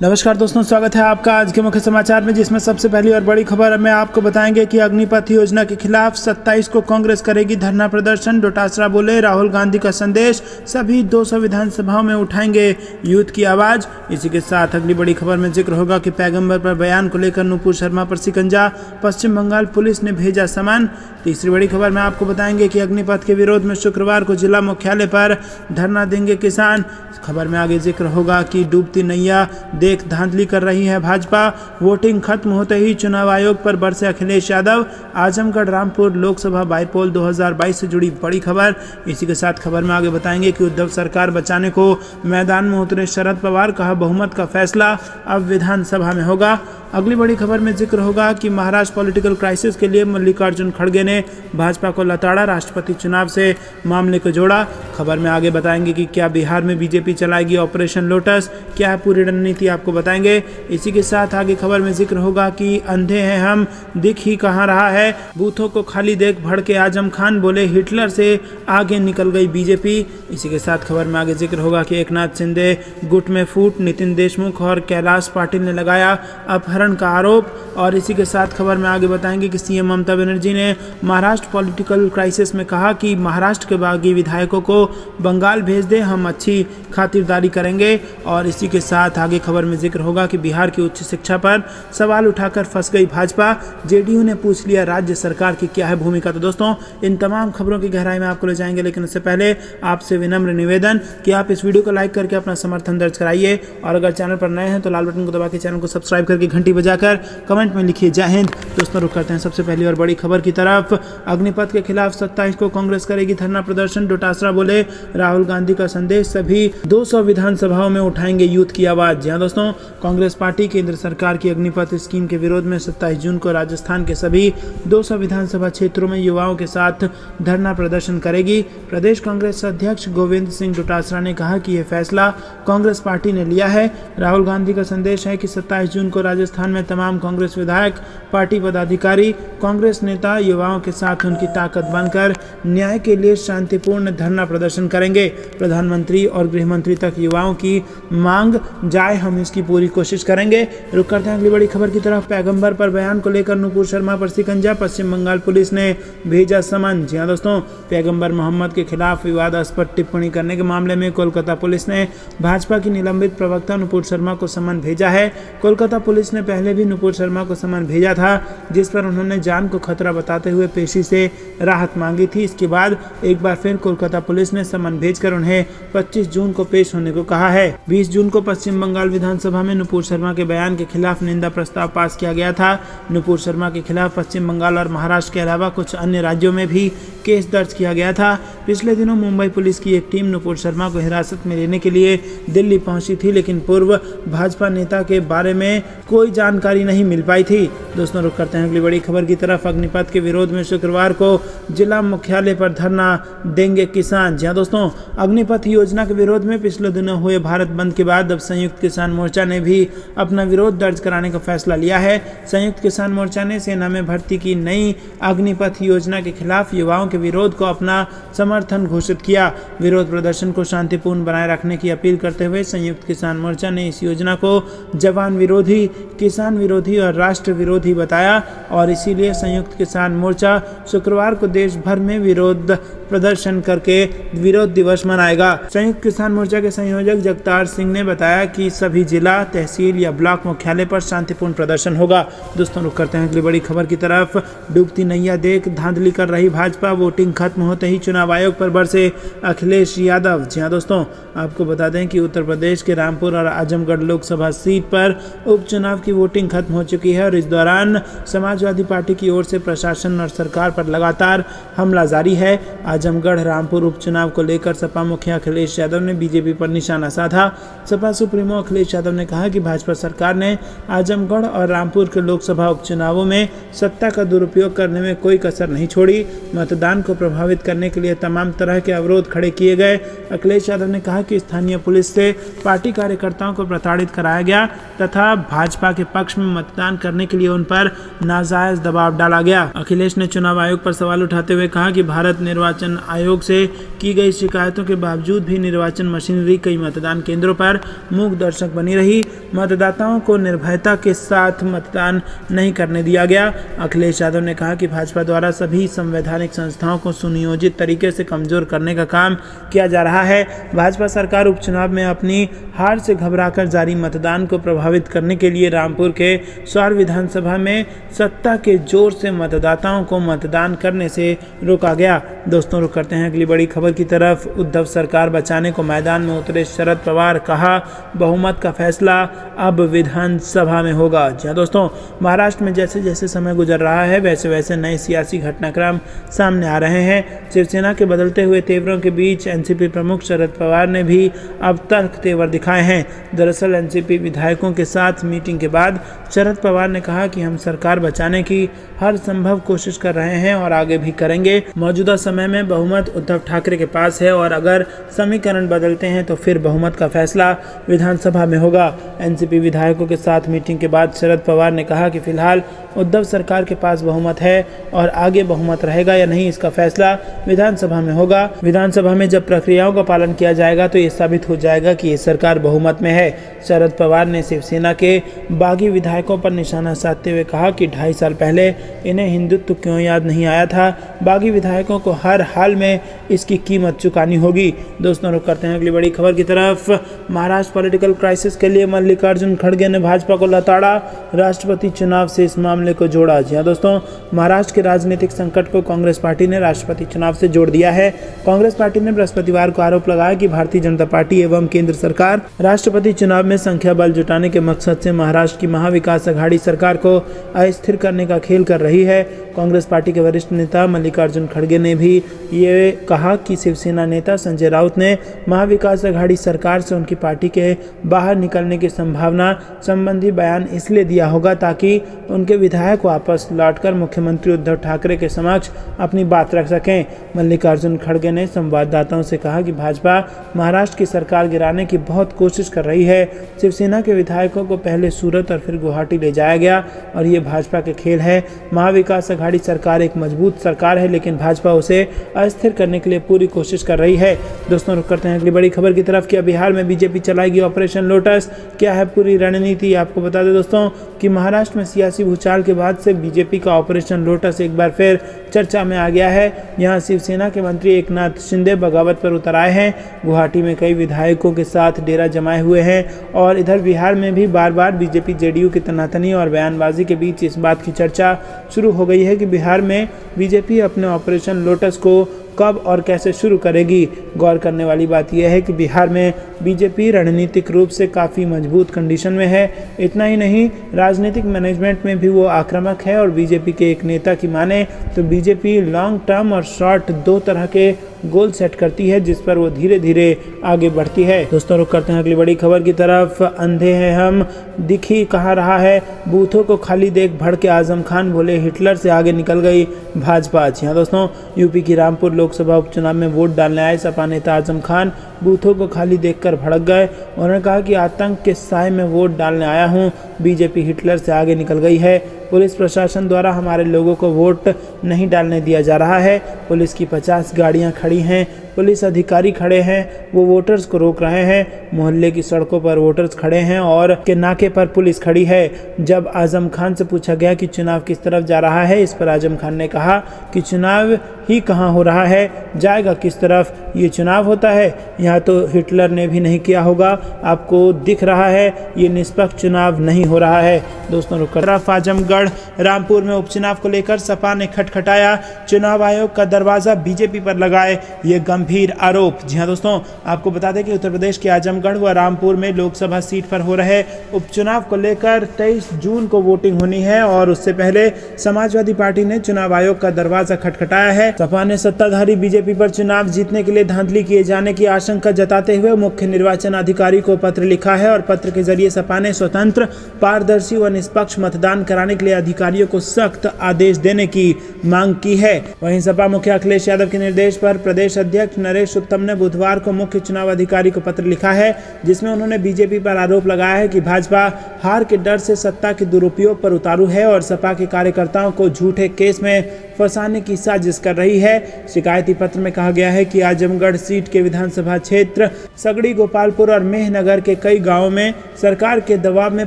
नमस्कार दोस्तों, स्वागत है आपका आज के मुख्य समाचार में, जिसमें सबसे पहली और बड़ी खबर में आपको बताएंगे कि अग्निपथ योजना के खिलाफ 27 को कांग्रेस करेगी धरना प्रदर्शन। डोटासरा बोले, राहुल गांधी का संदेश, सभी 200 विधानसभाओं में उठाएंगे यूथ की आवाज। इसी के साथ अगली बड़ी खबर में जिक्र होगा कि पैगंबर पर बयान को लेकर नुपुर शर्मा पर शिकंजा, पश्चिम बंगाल पुलिस ने भेजा समन। तीसरी बड़ी खबर में आपको बताएंगे कि अग्निपथ के विरोध में शुक्रवार को जिला मुख्यालय पर धरना देंगे किसान। खबर में आगे जिक्र होगा कि डूबती नैया देख धांधली कर रही है भाजपा। वोटिंग खत्म होते ही चुनाव आयोग पर बरसे अखिलेश यादव। आजमगढ़ रामपुर लोकसभा बाईपोल 2022 से जुड़ी बड़ी खबर। इसी के साथ खबर में आगे बताएंगे कि उद्धव सरकार बचाने को मैदान में उतरे शरद पवार, कहा बहुमत का फैसला अब विधानसभा में होगा। अगली बड़ी खबर में जिक्र होगा कि महाराष्ट्र पॉलिटिकल क्राइसिस के लिए मल्लिकार्जुन खड़गे ने भाजपा को लताड़ा, राष्ट्रपति चुनाव से मामले को जोड़ा। खबर में आगे बताएंगे कि क्या बिहार में बीजेपी चलाएगी ऑपरेशन लोटस, क्या है पूरी रणनीति आपको बताएंगे। इसी के साथ आगे खबर में जिक्र होगा कि अंधे हैं हम, दिख ही कहाँ रहा है, बूथों को खाली देख भड़के आजम खान, बोले हिटलर से आगे निकल गई बीजेपी। इसी के साथ खबर में आगे जिक्र होगा कि एकनाथ शिंदे गुट में फूट, नितिन देशमुख और कैलाश पाटिल ने लगाया अपहरण का आरोप। और इसी के साथ खबर में आगे बताएंगे कि सीएम ममता बनर्जी ने महाराष्ट्र पॉलिटिकल क्राइसिस में कहा कि महाराष्ट्र के बागी विधायकों को बंगाल भेज दे, हम अच्छी खातिरदारी करेंगे। और इसी के साथ आगे खबर में जिक्र होगा कि बिहार की उच्च शिक्षा पर सवाल उठाकर फंस गई भाजपा, जेडीयू ने पूछ लिया राज्य सरकार की क्या है भूमिका। तो दोस्तों, इन तमाम खबरों की गहराई में आपको ले जाएंगे, लेकिन उससे पहले आपसे विनम्र निवेदन कि आप इस वीडियो को लाइक करके अपना समर्थन दर्ज कराइए, और अगर चैनल पर नए हैं तो लाल बटन को दबा के चैनल को सब्सक्राइब करके घंटी बजाकर कमेंट में लिखिए जय हिंद। दोस्तों, रुक करते हैं सबसे पहली और बड़ी खबर की तरफ। अग्निपथ के खिलाफ 27 को कांग्रेस करेगी धरना प्रदर्शन। डोटासरा बोले, राहुल गांधी का संदेश, सभी 200 विधानसभाओं में उठाएंगे यूथ की आवाज। जी हां दोस्तों, कांग्रेस पार्टी केंद्र सरकार की अग्निपथ स्कीम के विरोध में 27 जून को राजस्थान के सभी 200 विधानसभा क्षेत्रों में युवाओं के साथ धरना प्रदर्शन करेगी। प्रदेश कांग्रेस अध्यक्ष गोविंद सिंह डोटासरा ने कहा कि यह फैसला कांग्रेस पार्टी ने लिया है। राहुल गांधी का संदेश है कि 27 जून को राजस्थान में तमाम कांग्रेस विधायक, पार्टी पदाधिकारी, कांग्रेस नेता युवाओं के साथ उनकी ताकत बनकर न्याय के लिए शांतिपूर्ण धरना प्रदर्शन करेंगे। प्रधानमंत्री और गृह मंत्री तक युवाओं की मांग जाए, हम इसकी पूरी कोशिश करेंगे। रुक करते हैं अगली बड़ी खबर की तरफ। पैगंबर पर बयान को लेकर नुपुर शर्मा पर शिकंजा, पश्चिम बंगाल पुलिस ने भेजा समन। जी हां दोस्तों, पैगंबर मोहम्मद के खिलाफ विवादास्पद टिप्पणी करने के मामले में कोलकाता पुलिस ने भाजपा की निलंबित प्रवक्ता नुपुर शर्मा को समन भेजा है। कोलकाता पुलिस ने पहले भी नुपुर शर्मा को समन भेजा था, जिस पर उन्होंने जान को खतरा बताते हुए पेशी से राहत मांगी थी। इसके बाद एक बार फिर कोलकाता पुलिस ने समन भेजकर उन्हें 25 जून को पेश होने को कहा है। 20 जून को पश्चिम बंगाल विधानसभा में नुपुर शर्मा के बयान के खिलाफ निंदा प्रस्ताव पास किया गया था। नुपुर शर्मा के खिलाफ पश्चिम बंगाल और महाराष्ट्र के अलावा कुछ अन्य राज्यों में भी केस दर्ज किया गया था। पिछले दिनों मुंबई पुलिस की एक टीम नुपुर शर्मा को हिरासत में लेने के लिए दिल्ली पहुंची थी, लेकिन पूर्व भाजपा नेता के बारे में कोई जानकारी नहीं मिल पाई थी। दोस्तों, रुक करते हैं अगली बड़ी खबर की तरफ। अग्निपथ के विरोध में शुक्रवार को जिला मुख्यालय पर धरना देंगे किसान। जी हां दोस्तों, अग्निपथ योजना के विरोध में पिछले दिनों हुए भारत बंद के बाद अब संयुक्त किसान मोर्चा ने भी अपना विरोध दर्ज कराने का फैसला लिया है। संयुक्त किसान मोर्चा ने सेना में भर्ती की नई अग्निपथ योजना के खिलाफ युवाओं के विरोध को अपना समर्थन घोषित किया। विरोध प्रदर्शन को शांतिपूर्ण बनाए रखने की अपील करते हुए संयुक्त किसान मोर्चा ने इस योजना को जवान विरोधी, किसान विरोधी और राष्ट्र विरोधी बताया, और इसीलिए संयुक्त किसान मोर्चा शुक्रवार को देश भर में विरोध प्रदर्शन करके विरोध दिवस मनाएगा। संयुक्त किसान मोर्चा के संयोजक जगतार सिंह ने बताया कि सभी जिला, तहसील या ब्लॉक मुख्यालय पर शांतिपूर्ण प्रदर्शन होगा। दोस्तों, रुक करते हैं अगली बड़ी खबर की तरफ। डूबती नैया देख धांधली कर रही भाजपा, वोटिंग खत्म होते ही चुनाव आयोग पर बरसे अखिलेश यादव। जी हां दोस्तों, आपको बता दें कि उत्तर प्रदेश के रामपुर और आजमगढ़ लोकसभा सीट पर उपचुनाव की वोटिंग खत्म हो चुकी है, और इस दौरान समाजवादी पार्टी की ओर से प्रशासन और सरकार पर लगातार हमला जारी है। आजमगढ़ रामपुर उपचुनाव को लेकर सपा मुखिया अखिलेश यादव ने बीजेपी पर निशाना साधा। सपा सुप्रीमो अखिलेश यादव ने कहा कि भाजपा सरकार ने आजमगढ़ और रामपुर के लोकसभा उपचुनावों में सत्ता का दुरुपयोग करने में कोई कसर नहीं छोड़ी। मतदान को प्रभावित करने के लिए तमाम तरह के अवरोध खड़े किए गए। अखिलेश यादव ने कहा कि स्थानीय पुलिस से पार्टी कार्यकर्ताओं को प्रताड़ित कराया गया तथा भाजपा के पक्ष में मतदान करने के लिए उन पर नाजायज दबाव डाला गया। अखिलेश ने चुनाव आयोग पर सवाल उठाते हुए कहा कि भारत निर्वाचन आयोग से की गई शिकायतों के बावजूद भी निर्वाचन मशीनरी कई मतदान केंद्रों पर मूक दर्शक बनी रही। मतदाताओं को निर्भयता के साथ मतदान नहीं करने दिया गया। अखिलेश यादव ने कहा कि भाजपा द्वारा सभी संवैधानिक संस्थाओं को सुनियोजित तरीके से कमजोर करने का काम किया जा रहा है। भाजपा सरकार उपचुनाव में अपनी हार से घबराकर जारी मतदान को प्रभावित करने के लिए रामपुर के सौर विधानसभा में सत्ता के जोर से मतदाताओं को मतदान करने से रोका गया। दोस्तों, रुक करते हैं अगली बड़ी खबर की तरफ। उद्धव सरकार बचाने को मैदान में उतरे शरद पवार, कहा बहुमत का फैसला अब विधानसभा में होगा। जी हाँ दोस्तों, महाराष्ट्र में जैसे जैसे समय गुजर रहा है वैसे वैसे नए सियासी घटनाक्रम सामने आ रहे हैं। शिवसेना के बदलते हुए तेवरों के बीच एनसीपी प्रमुख शरद पवार ने भी अब तर्क तेवर दिखाए हैं। दरअसल एनसीपी विधायकों के साथ मीटिंग के बाद शरद पवार ने कहा कि हम सरकार बचाने की हर संभव कोशिश कर रहे हैं और आगे भी करेंगे। मौजूदा समय में बहुमत उद्धव ठाकरे के पास है और अगर समीकरण बदलते हैं तो फिर बहुमत का फैसला विधानसभा में होगा। एनसीपी विधायकों के साथ मीटिंग के बाद शरद पवार ने कहा कि फिलहाल उद्धव सरकार के पास बहुमत है और आगे बहुमत रहेगा या नहीं इसका फैसला विधानसभा में होगा। विधानसभा में जब प्रक्रियाओं का पालन किया जाएगा तो ये साबित हो जाएगा कि ये सरकार बहुमत में है। शरद पवार ने शिवसेना के बागी विधायकों पर निशाना साधते हुए कहा कि 2.5 साल पहले इन्हें हिंदुत्व क्यों याद नहीं आया था। बागी विधायकों को हर हाल में इसकी कीमत चुकानी होगी। दोस्तों, रुक करते हैं अगली बड़ी खबर की तरफ। महाराष्ट्र पॉलिटिकल क्राइसिस के लिए मल्लिकार्जुन खड़गे ने भाजपा को लताड़ा, राष्ट्रपति चुनाव से इस मामले को जोड़ा। जी हाँ दोस्तों, महाराष्ट्र के राजनीतिक संकट को कांग्रेस पार्टी ने राष्ट्रपति चुनाव से जोड़ दिया है। कांग्रेस पार्टी ने बृहस्पतिवार को आरोप लगाया कि भारतीय जनता पार्टी एवं केंद्र सरकार राष्ट्रपति चुनाव में संख्या बल जुटाने के मकसद से महाराष्ट्र की महाविकास अघाड़ी सरकार को अस्थिर करने का खेल कर रही है। कांग्रेस पार्टी के वरिष्ठ नेता मल्लिकार्जुन खड़गे ने भी ये कहा कि शिवसेना नेता संजय राउत ने महाविकास अघाड़ी सरकार से उनकी पार्टी के बाहर निकलने की संभावना संबंधी बयान इसलिए दिया होगा ताकि उनके विधायक वापस लौटकर मुख्यमंत्री उद्धव ठाकरे के समक्ष अपनी बात रख सकें। मल्लिकार्जुन खड़गे ने संवाददाताओं से कहा कि भाजपा महाराष्ट्र की सरकार गिराने की बहुत कोशिश कर रही है। शिवसेना के विधायकों को पहले सूरत और फिर गुवाहाटी ले जाया गया और ये भाजपा के खेल है। महाविकास अघाड़ी सरकार एक मजबूत सरकार है लेकिन भाजपा उसे अस्थिर करने के लिए पूरी कोशिश कर रही है। दोस्तों, रुक करते हैं अगली बड़ी खबर की तरफ। क्या बिहार में बीजेपी चलाएगी ऑपरेशन लोटस? क्या है पूरी रणनीति? आपको बता दें दोस्तों कि महाराष्ट्र में सियासी भूचाल के बाद से बीजेपी का ऑपरेशन लोटस एक बार फिर चर्चा में आ गया है। यहाँ शिवसेना के मंत्री एकनाथ शिंदे बगावत पर उतर आए हैं। गुवाहाटी में कई विधायकों के साथ डेरा जमाए हुए हैं और इधर बिहार में भी बार बार बीजेपी जेडीयू की तनातनी और बयानबाजी के बीच इस बात की चर्चा शुरू हो गई है कि बिहार में बीजेपी अपने ऑपरेशन लोटस को कब और कैसे शुरू करेगी। गौर करने वाली बात यह है कि बिहार में बीजेपी रणनीतिक रूप से काफ़ी मजबूत कंडीशन में है। इतना ही नहीं, राजनीतिक मैनेजमेंट में भी वो आक्रामक है और बीजेपी के एक नेता की माने तो बीजेपी लॉन्ग टर्म और शॉर्ट दो तरह के गोल सेट करती है जिस पर वो धीरे धीरे आगे बढ़ती है। दोस्तों, रुक करते हैं अगली बड़ी खबर की तरफ। अंधे हैं हम, दिख ही कहाँ रहा है। बूथों को खाली देख भड़के आजम खान बोले हिटलर से आगे निकल गई भाजपा। जी हाँ दोस्तों, यूपी की रामपुर लोकसभा उपचुनाव में वोट डालने आए सपा नेता आजम खान बूथों को खाली देखकर भड़क गए। उन्होंने कहा कि आतंक के साए में वोट डालने आया हूँ, बीजेपी हिटलर से आगे निकल गई है। पुलिस प्रशासन द्वारा हमारे लोगों को वोट नहीं डालने दिया जा रहा है। पुलिस की 50 गाड़ियां खड़ी हैं, पुलिस अधिकारी खड़े हैं, वो वोटर्स को रोक रहे हैं। मोहल्ले की सड़कों पर वोटर्स खड़े हैं और के नाके पर पुलिस खड़ी है। जब आजम खान से पूछा गया कि चुनाव किस तरफ जा रहा है, इस पर आजम खान ने कहा कि चुनाव ही कहाँ हो रहा है, जाएगा किस तरफ, ये चुनाव होता है, यहाँ तो हिटलर ने भी नहीं किया होगा, आपको दिख रहा है ये निष्पक्ष चुनाव नहीं हो रहा है। दोस्तों, रुक तरफ आजमगढ़ रामपुर में उपचुनाव को लेकर सपा ने खटखटाया, चुनाव आयोग का दरवाजा बीजेपी पर लगाए ये गंभीर आरोप। जी हाँ दोस्तों, आपको बता दें कि उत्तर प्रदेश के आजमगढ़ व रामपुर में लोकसभा सीट पर हो रहे उपचुनाव को लेकर 23 जून को वोटिंग होनी है और उससे पहले समाजवादी पार्टी ने चुनाव आयोग का दरवाजा खटखटाया है। सपा ने सत्ताधारी बीजेपी पर चुनाव जीतने के लिए धांधली किए जाने की आशंका जताते हुए मुख्य निर्वाचन अधिकारी को पत्र लिखा है और पत्र के जरिए सपा ने स्वतंत्र, पारदर्शी व निष्पक्ष मतदान कराने के लिए अधिकारियों को सख्त आदेश देने की मांग की है। वहीं सपा मुखिया अखिलेश यादव के निर्देश पर प्रदेश अध्यक्ष अध्यक्ष नरेश उत्तम ने बुधवार को मुख्य चुनाव अधिकारी को पत्र लिखा है, जिसमें उन्होंने बीजेपी पर आरोप लगाया है कि भाजपा हार के डर से सत्ता के दुरुपयोग पर उतारू है और सपा के कार्यकर्ताओं को झूठे केस में फंसाने की साजिश कर रही है। शिकायती पत्र में कहा गया है कि आजमगढ़ सीट के विधानसभा क्षेत्र सगड़ी, गोपालपुर और मेहनगर के कई गांवों में सरकार के दबाव में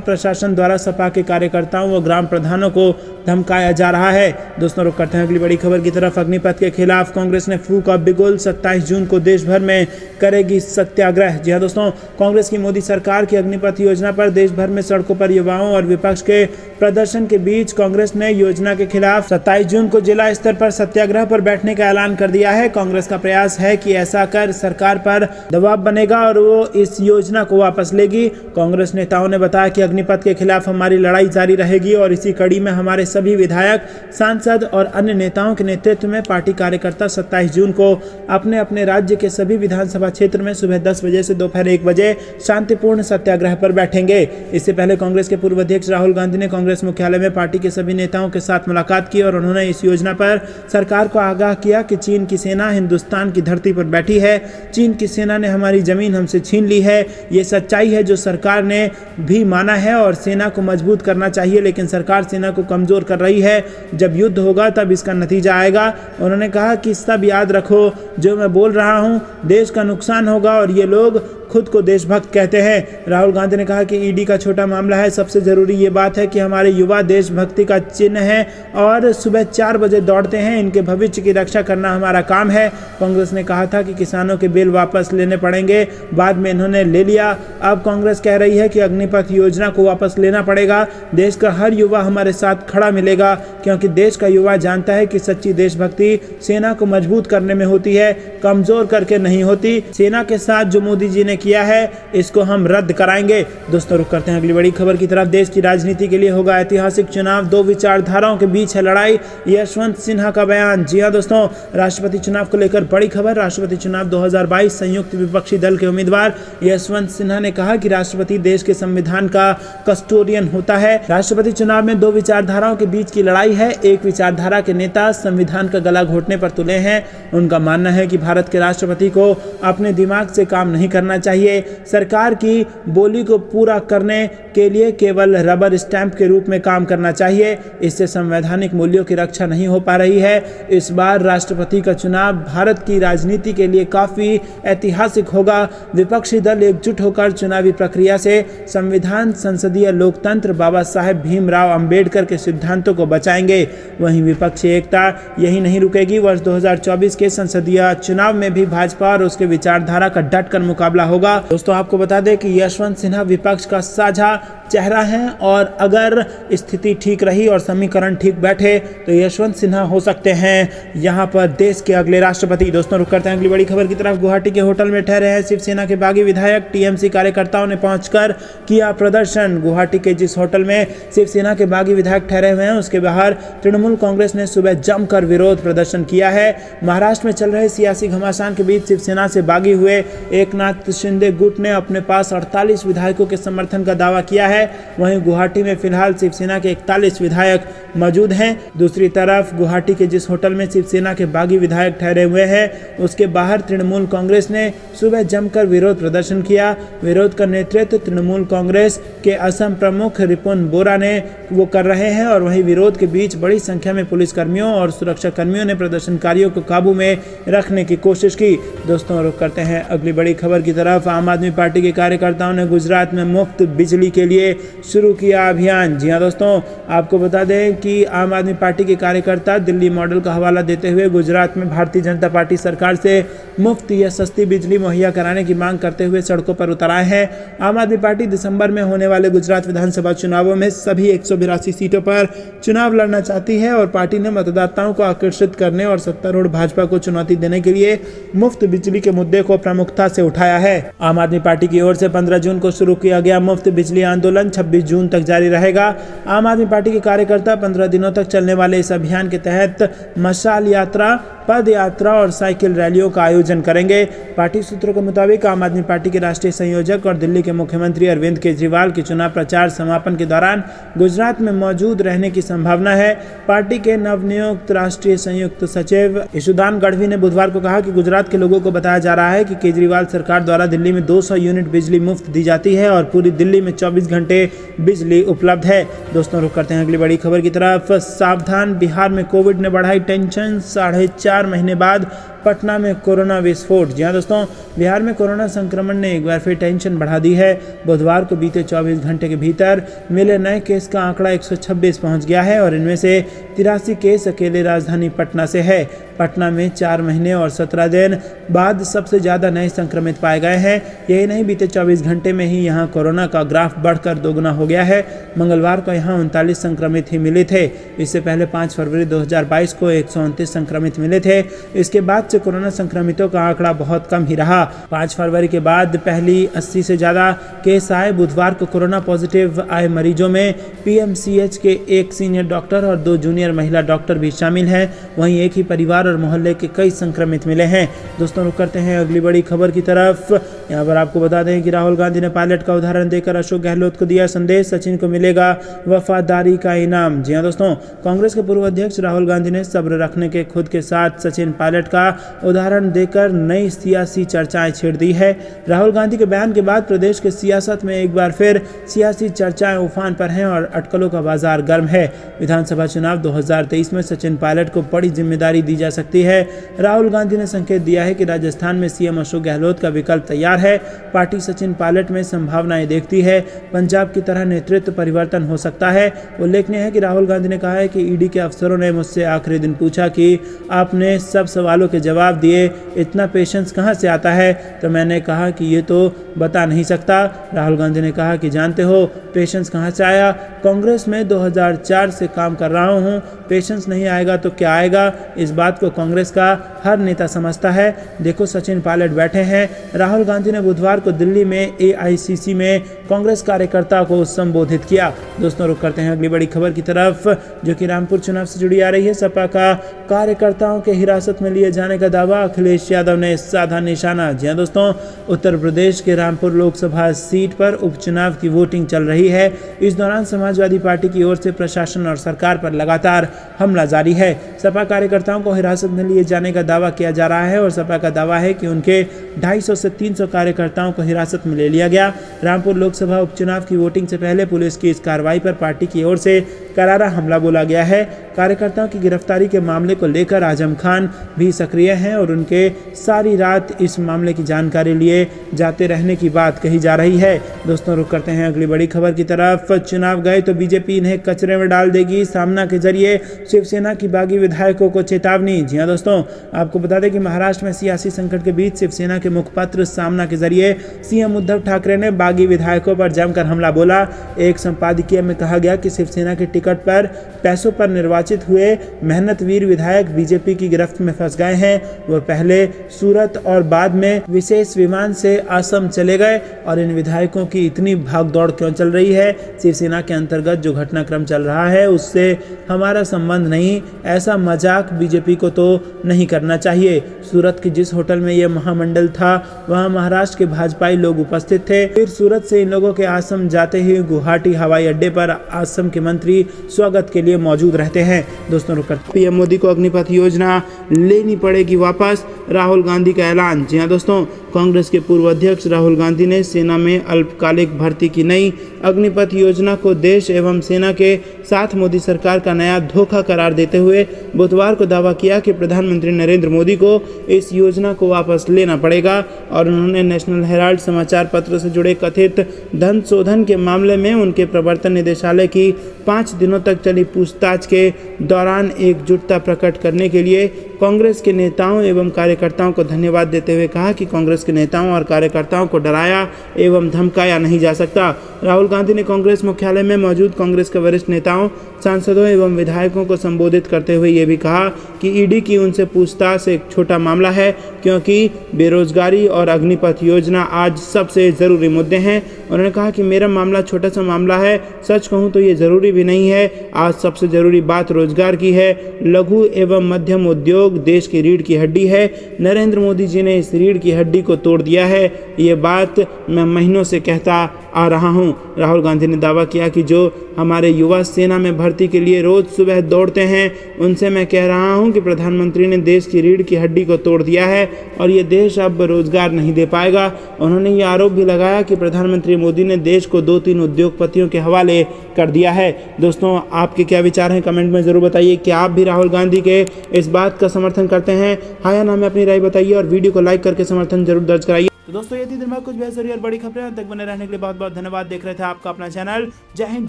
प्रशासन द्वारा सपा के कार्यकर्ताओं व ग्राम प्रधानों को धमकाया जा रहा है। दोस्तों, रुक करते हैं अगली बड़ी खबर की तरफ। अग्निपथ के खिलाफ कांग्रेस ने फूका बिगुल, 27 जून को देश भर में करेगी सत्याग्रह। जी हां दोस्तों, कांग्रेस की मोदी सरकार की अग्निपथ योजना पर देश भर में सड़कों पर युवाओं और विपक्ष के प्रदर्शन के बीच कांग्रेस ने योजना के खिलाफ 27 जून को जिला स्तर पर सत्याग्रह पर बैठने का ऐलान कर दिया है। कांग्रेस का प्रयास है कि ऐसा कर सरकार पर दबाव बनेगा और वो इस योजना को वापस लेगी। कांग्रेस नेताओं ने बताया कि अग्निपथ के खिलाफ हमारी लड़ाई जारी रहेगी और इसी कड़ी में हमारे सभी विधायक, सांसद और अन्य नेताओं के नेतृत्व में पार्टी कार्यकर्ता 27 जून को अपने अपने राज्य के सभी विधानसभा क्षेत्र में सुबह 10 बजे से दोपहर 1 बजे शांतिपूर्ण सत्याग्रह पर बैठेंगे। इससे पहले कांग्रेस के पूर्व अध्यक्ष राहुल गांधी ने कांग्रेस मुख्यालय में पार्टी के सभी नेताओं के साथ मुलाकात की और उन्होंने इस योजना पर सरकार को आगाह किया कि चीन की सेना हिंदुस्तान की धरती पर बैठी है। चीन की सेना ने हमारी जमीन हमसे छीन ली है। ये सच्चाई है जो सरकार ने भी माना है और सेना को मजबूत करना चाहिए, लेकिन सरकार सेना को कमजोर कर रही है। जब युद्ध होगा तब इसका नतीजा आएगा। उन्होंने कहा कि सब याद रखो जो मैं बोल रहा हूं, देश का नुकसान होगा और ये लोग खुद को देशभक्त कहते हैं। राहुल गांधी ने कहा कि ईडी का छोटा मामला है, सबसे जरूरी ये बात है कि हमारे युवा देशभक्ति का चिन्ह है और सुबह 4 बजे दौड़ते हैं। इनके भविष्य की रक्षा करना हमारा काम है। कांग्रेस ने कहा था कि किसानों के बिल वापस लेने पड़ेंगे, बाद में इन्होंने ले लिया। अब कांग्रेस कह रही है कि अग्निपथ योजना को वापस लेना पड़ेगा। देश का हर युवा हमारे साथ खड़ा मिलेगा, क्योंकि देश का युवा जानता है कि सच्ची देशभक्ति सेना को मजबूत करने में होती है, कमजोर करके नहीं होती। सेना के साथ जो मोदी जी ने किया है इसको हम रद्द कराएंगे। दोस्तों, रुक करते हैं अगली बड़ी खबर की तरफ। देश की राजनीति के लिए होगा ऐतिहासिक चुनाव, 2 विचारधाराओं के बीच है लड़ाई, यशवंत सिन्हा का बयान। जी हां दोस्तों, राष्ट्रपति चुनाव को लेकर बड़ी खबर। राष्ट्रपति चुनाव 2022 संयुक्त विपक्षी दल के उम्मीदवार यशवंत सिन्हा ने कहा कि राष्ट्रपति देश के संविधान का कस्टोडियन होता है। राष्ट्रपति चुनाव में 2 विचारधाराओं के बीच की लड़ाई है। एक विचारधारा के नेता संविधान का गला घोटने पर तुले हैं। उनका मानना है कि भारत के राष्ट्रपति को अपने दिमाग से काम नहीं करना चाहिए। सरकार की बोली को पूरा करने के लिए केवल रबर स्टैंप के रूप में काम करना चाहिए। इससे संवैधानिक मूल्यों की रक्षा नहीं हो पा रही है। इस बार राष्ट्रपति का चुनाव भारत की राजनीति के लिए काफी ऐतिहासिक होगा। विपक्षी दल एकजुट होकर चुनावी प्रक्रिया से संविधान, संसदीय लोकतंत्र, बाबा साहेब भीमराव अंबेडकर के सिद्धांतों को बचाएंगे। वहीं विपक्षी एकता यही नहीं रुकेगी। वर्ष 2024 के संसदीय चुनाव में भी भाजपा और उसके विचारधारा का डटकर मुकाबला होगा। दोस्तों, आपको बता दें कि यशवंत सिन्हा विपक्ष का साझा चेहरा है और अगर स्थिति ठीक रही और समीकरण ठीक बैठे तो यशवंत सिन्हा हो सकते हैं यहां पर देश के अगले राष्ट्रपति। दोस्तों, रुक करते हैं अगली बड़ी खबर की तरफ। गुवाहाटी के होटल में ठहरे हैं शिवसेना के बागी विधायक। टीएमसी कार्यकर्ताओं ने पहुंचकर किया प्रदर्शन। गुवाहाटी के जिस होटल में शिवसेना के बागी विधायक ठहरे हुए हैं उसके बाहर तृणमूल कांग्रेस ने सुबह जमकर विरोध प्रदर्शन किया है। महाराष्ट्र में चल रहे सियासी घमासान के बीच शिवसेना से बागी हुए एकनाथ शिंदे गुट ने अपने पास 48 विधायकों के समर्थन का दावा किया है। वहीं गुवाहाटी में फिलहाल शिवसेना के 41 विधायक मौजूद हैं। दूसरी तरफ गुवाहाटी के जिस होटल में शिवसेना के बागी विधायक ठहरे हुए हैं उसके बाहर तृणमूल कांग्रेस ने सुबह जमकर विरोध प्रदर्शन किया। विरोध का नेतृत्व तृणमूल कांग्रेस के असम प्रमुख रिपुन बोरा ने वो कर रहे हैं और वहीं विरोध के बीच बड़ी संख्या में पुलिसकर्मियों और सुरक्षा कर्मियों ने प्रदर्शनकारियों को काबू में रखने की कोशिश की। दोस्तों, रुक करते हैं अगली बड़ी खबर की तरफ। आम आदमी पार्टी के कार्यकर्ताओं ने गुजरात में मुफ्त बिजली के लिए शुरू किया अभियान। जी हां दोस्तों, आपको बता दें कि आम आदमी पार्टी के कार्यकर्ता दिल्ली मॉडल का हवाला देते हुए गुजरात में भारतीय जनता पार्टी सरकार से मुफ्त या सस्ती बिजली मुहैया कराने की मांग करते हुए सड़कों पर उतर आए हैं। आम आदमी पार्टी दिसंबर में होने वाले गुजरात विधानसभा चुनावों में सभी 182 सीटों पर चुनाव लड़ना चाहती है और पार्टी ने मतदाताओं को आकर्षित करने और सत्तारूढ़ भाजपा को चुनौती देने के लिए मुफ्त बिजली के मुद्दे को प्रमुखता से उठाया है। आम आदमी पार्टी की ओर से 15 जून को शुरू किया गया मुफ्त बिजली आंदोलन 26 जून तक जारी रहेगा। आम आदमी पार्टी के कार्यकर्ता 15 दिनों तक चलने वाले इस अभियान के तहत मशाल यात्रा, पद यात्रा और साइकिल रैलियों का आयोजन करेंगे। पार्टी सूत्रों के मुताबिक आम आदमी पार्टी के राष्ट्रीय संयोजक और दिल्ली के मुख्यमंत्री अरविंद केजरीवाल के चुनाव प्रचार समापन के दौरान गुजरात में मौजूद रहने की संभावना है। पार्टी के नवनियुक्त राष्ट्रीय संयुक्त सचिव यशोदान गढ़वी ने बुधवार को कहा कि गुजरात के लोगों को बताया जा रहा है कि केजरीवाल सरकार द्वारा दिल्ली में 200 यूनिट बिजली मुफ्त दी जाती है और पूरी दिल्ली में 24 घंटे बिजली उपलब्ध है। दोस्तों रुक करते हैं अगली बड़ी खबर की तरफ। सावधान, बिहार में कोविड ने बढ़ाई टेंशन, 4.5 महीने बाद पटना में कोरोना विस्फोट। जी हां दोस्तों, बिहार में कोरोना संक्रमण ने एक बार फिर टेंशन बढ़ा दी है। बुधवार को बीते 24 घंटे के भीतर मिले नए केस का आंकड़ा 126 पहुंच गया है और इनमें से 83 केस अकेले राजधानी पटना से है। पटना में 4 महीने और 17 दिन बाद सबसे ज़्यादा नए संक्रमित पाए गए हैं। यही नहीं, बीते 24 घंटे में ही यहां कोरोना का ग्राफ बढ़कर दोगुना हो गया है। मंगलवार को यहां 39 संक्रमित ही मिले थे। इससे पहले 5 फरवरी 2022 को 129 संक्रमित मिले थे। इसके बाद से कोरोना संक्रमितों का आंकड़ा बहुत कम ही रहा। 5 फरवरी के बाद पहली 80 से ज़्यादा केस आए। बुधवार को कोरोना पॉजिटिव आए मरीजों में पीएमसीएच के एक सीनियर डॉक्टर और 2 जूनियर महिला डॉक्टर भी शामिल हैं। वहीं एक ही परिवार और मोहल्ले के कई संक्रमित मिले हैं। दोस्तों रुक करते हैं अगली बड़ी खबर की तरफ। यहाँ पर आपको बता दें कि राहुल गांधी ने पायलट का उदाहरण देकर अशोक गहलोत को दिया संदेश, सचिन को मिलेगा वफादारी का इनाम। जी हाँ दोस्तों, कांग्रेस के पूर्व अध्यक्ष राहुल गांधी ने सब्र रखने के खुद के साथ सचिन पायलट का उदाहरण देकर नई सियासी चर्चाएं छेड़ दी है। राहुल गांधी के बयान के बाद प्रदेश के सियासत में एक बार फिर सियासी चर्चाएं उफान पर हैं और अटकलों का बाजार गर्म है। विधानसभा चुनाव 2023 में सचिन पायलट को बड़ी जिम्मेदारी दी जा सकती है। राहुल गांधी ने संकेत दिया है कि राजस्थान में सीएम अशोक गहलोत का विकल्प तैयार है। पार्टी सचिन पायलट में संभावनाएं देखती है। पंजाब की तरह नेतृत्व परिवर्तन हो सकता है। उल्लेखनीय है कि राहुल गांधी ने कहा है कि ईडी के अफसरों ने मुझसे आखिरी दिन पूछा कि आपने सब सवालों के जवाब दिए, इतना पेशेंस कहां से आता है? तो मैंने कहा कि ये तो बता नहीं सकता। राहुल गांधी ने कहा कि जानते हो पेशेंस कहां से आया? कांग्रेस में 2004 से काम कर रहा हूं, पेशेंस नहीं आएगा तो क्या आएगा? इस बात को कांग्रेस का हर नेता समझता है। देखो सचिन पायलट बैठे हैं। राहुल गांधी ने बुधवार को दिल्ली में एआईसीसी में कांग्रेस कार्यकर्ता को संबोधित किया। दोस्तों रुक करते हैं अगली बड़ी खबर की तरफ, जो कि रामपुर चुनाव से जुड़ी आ रही है। सपा का कार्यकर्ताओं के हिरासत में लिए जाने का दावा, अखिलेश यादव ने साधा निशाना। जी हां दोस्तों, उत्तर प्रदेश के रामपुर लोकसभा सीट पर उपचुनाव की वोटिंग चल रही है। इस दौरान समाजवादी पार्टी की ओर से प्रशासन और सरकार पर लगातार हमला जारी है। सपा कार्यकर्ताओं को हिरासत में लिए जाने का दावा किया जा रहा है और सपा का दावा है कि उनके 250 से 300 कार्यकर्ताओं को हिरासत में ले लिया गया। रामपुर लोकसभा उपचुनाव की वोटिंग से पहले पुलिस की इस कार्रवाई पर पार्टी की ओर से करारा हमला बोला गया है। कार्यकर्ताओं की गिरफ्तारी के मामले को लेकर आजम खान भी सक्रिय हैं और उनके सारी रात इस मामले की जानकारी लिए जाते रहने की बात कही जा रही है। दोस्तों रुक करते हैं अगली बड़ी खबर की तरफ। चुनाव गए तो बीजेपी इन्हें कचरे में डाल देगी, सामना के जरिए शिवसेना की बागी विधायकों को चेतावनी। जी हां दोस्तों, आपको बता दें कि महाराष्ट्र में सियासी संकट के बीच शिवसेना के मुखपत्र सामना के जरिए सीएम उद्धव ठाकरे ने बागी विधायकों पर जमकर हमला बोला। एक संपादकीय में कहा गया कि शिवसेना के टिकट पर पैसों पर निर्वाचित हुए मेहनतवीर विधायक बीजेपी की गिरफ्त में फंस गए हैं। वह पहले सूरत और बाद में विशेष विमान से असम चले गए और इन विधायकों की इतनी भागदौड़ क्यों चल रही है? शिवसेना के अंतर्गत जो घटनाक्रम चल रहा है उससे हमारा संबंध नहीं। ऐसा मजाक बीजेपी को तो नहीं करना चाहिए। सूरत के जिस होटल में यह महामंडल था वहां महाराष्ट्र के भाजपाई लोग उपस्थित थे। फिर सूरत से इन लोगों के असम जाते ही गुवाहाटी हवाई अड्डे पर असम के मंत्री स्वागत के लिए मौजूद रहते हैं। दोस्तों पीएम मोदी को अग्निपथ योजना लेनी पड़ेगी वापस, राहुल गांधी का ऐलान। जी हां दोस्तों, कांग्रेस के पूर्व अध्यक्ष राहुल गांधी ने सेना में अल्पकालिक भर्ती की नई अग्निपथ योजना को देश एवं सेना के साथ मोदी सरकार का नया धोखा करार देते हुए बुधवार को दावा किया कि प्रधानमंत्री नरेंद्र मोदी को इस योजना को वापस लेना पड़ेगा और उन्होंने नेशनल हेराल्ड समाचार पत्र से जुड़े कथित धन शोधन के मामले में उनके प्रवर्तन निदेशालय की 5 दिनों तक चली पूछताछ के दौरान एकजुटता प्रकट करने के लिए कांग्रेस के नेताओं एवं कार्यकर्ताओं को धन्यवाद देते हुए कहा कि कांग्रेस के नेताओं और कार्यकर्ताओं को डराया एवं धमकाया नहीं जा सकता। राहुल गांधी ने कांग्रेस मुख्यालय में मौजूद कांग्रेस के वरिष्ठ नेताओं, सांसदों एवं विधायकों को संबोधित करते हुए ये भी कहा कि ईडी की उनसे पूछताछ एक छोटा मामला है, क्योंकि बेरोजगारी और अग्निपथ योजना आज सबसे जरूरी मुद्दे हैं। उन्होंने कहा कि मेरा मामला छोटा सा मामला है, सच कहूँ तो ये ज़रूरी भी नहीं है। आज सबसे ज़रूरी बात रोजगार की है। लघु एवं मध्यम उद्योग देश की रीढ़ की हड्डी है। नरेंद्र मोदी जी ने इस रीढ़ की हड्डी को तोड़ दिया है। ये बात मैं महीनों से कहता आ रहा हूँ। राहुल गांधी ने दावा किया कि जो हमारे युवा सेना में भर्ती के लिए रोज सुबह दौड़ते हैं, उनसे मैं कह रहा हूँ कि प्रधानमंत्री ने देश की रीढ़ की हड्डी को तोड़ दिया है और ये देश अब रोजगार नहीं दे पाएगा। उन्होंने ये आरोप भी लगाया कि प्रधानमंत्री मोदी ने देश को 2-3 उद्योगपतियों के हवाले कर दिया है। दोस्तों, आपके क्या विचार हैं कमेंट में ज़रूर बताइए। क्या आप भी राहुल गांधी के इस बात का समर्थन करते हैं? हाँ या ना में अपनी राय बताइए और वीडियो को लाइक करके समर्थन जरूर दर्ज कराइए। तो दोस्तों, ये थी दिन भर कुछ बेहतरीन और बड़ी खबरें। तक बने रहने के लिए बहुत बहुत धन्यवाद। देख रहे थे आपका अपना चैनल जय हिंद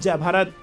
जय भारत।